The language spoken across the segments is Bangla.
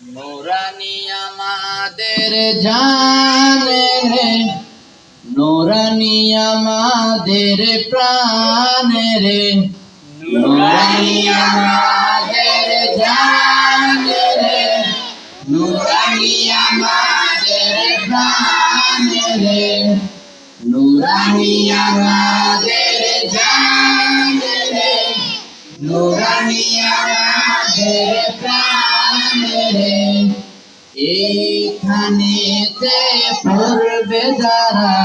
নুরানি আমাদের জান রে, নুরানি আমাদের প্রাণ রে, নুরানি আমাদের জান রে, নুরানি আমাদের প্রাণ রে, নুরানি আমাদের জান রে, নুরানি আমাদের প্রাণ রে। এইখানেতে পড়বে যারা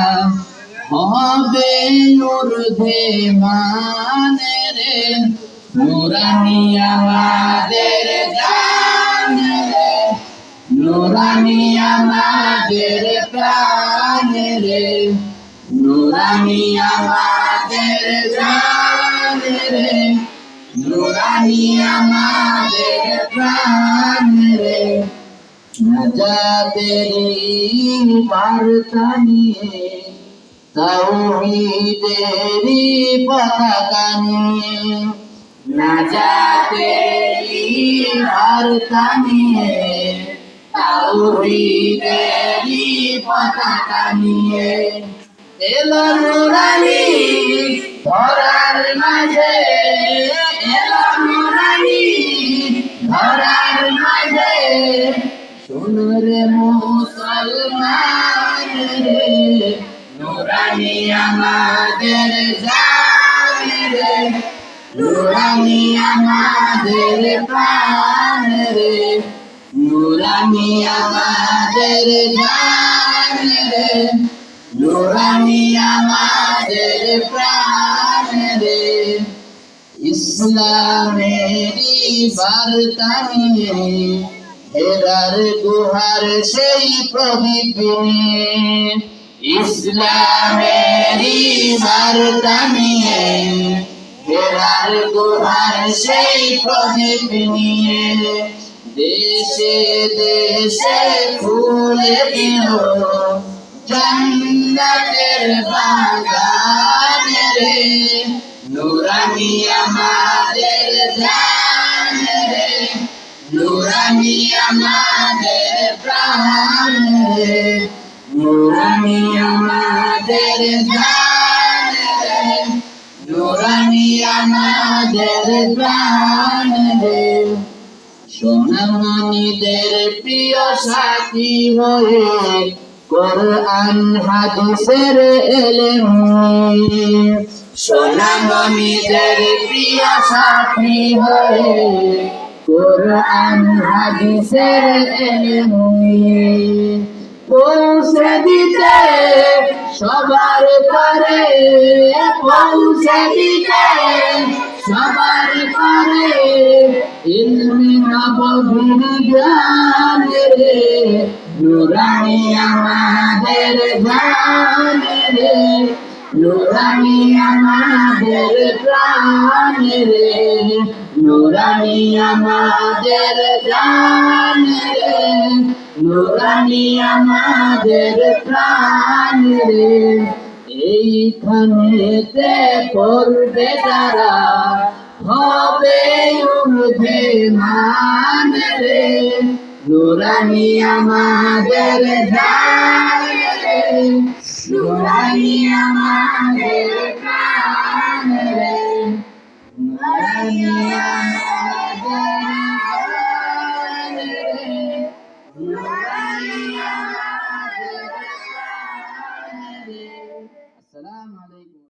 হবে ঊর্ধ্বে মানে রে, নুরানি আমাদের জান রে, নুরানি আমাদের প্রাণ রে, নুরানি আমাদের জান রে, নুরানি আমাদের প্রাণ রে। নাজাতের বার্তা নিয়ে তাওহীদের পতাকা নিয়ে, নাজাতের বার্তা নিয়ে তাওহীদের পতাকা নিয়ে এলো নুরানি ধরার মাঝে, এলো নুরানি ধরার মাঝে। শোনো রে মুসলমান রে, নুরানি আমাদের জান রে, নুরানি আমাদের প্রাণ রে, নুরানি আমাদের জান রে, নুরানি আমাদের প্রাণ রে। ইসলামেরই বার্তা নিয়ে হেরার গুহার সেই প্রদীপ নিয়ে, ইসলামেরই বার্তা নিয়ে হেরার গুহার সেই প্রদীপ নিয়ে দেশে দেশে খুলে দিল জান্নাতের বাগান রে, নুরানি আমাদের জান রে, নুরানি আমাদের প্রাণ রে, নুরানি আমাদের জান রে, নুরানি আমাদের প্রাণ রে। সোনামণিদের প্রিয় সাথী হয়ে কোরআন হাদিসের এলেম নিয়ে, সোনামণিদের প্রিয় সাথী হয়ে কোরআন হাদিসের এলেম নিয়ে পৌঁছে দিতে সবার করে, পৌঁছে দিতে সবার করে ইলমি নববীর জ্ঞান রে, নুরানি আমাদের জান রে, নুরানি আমাদের প্রাণ রে, নুরানি আমাদের জান রে, নুরানি আমাদের প্রাণ রে। এইখানেতে পড়বে যারা হবে ঊর্ধ্বে মান রে, নুরানি আমাদের জান রে, নুরানি আমাদের প্রাণ রে, নুরানি আমাদের জান রে, নুরানি আমাদের প্রাণ রে। আসসালামু আলাইকুম।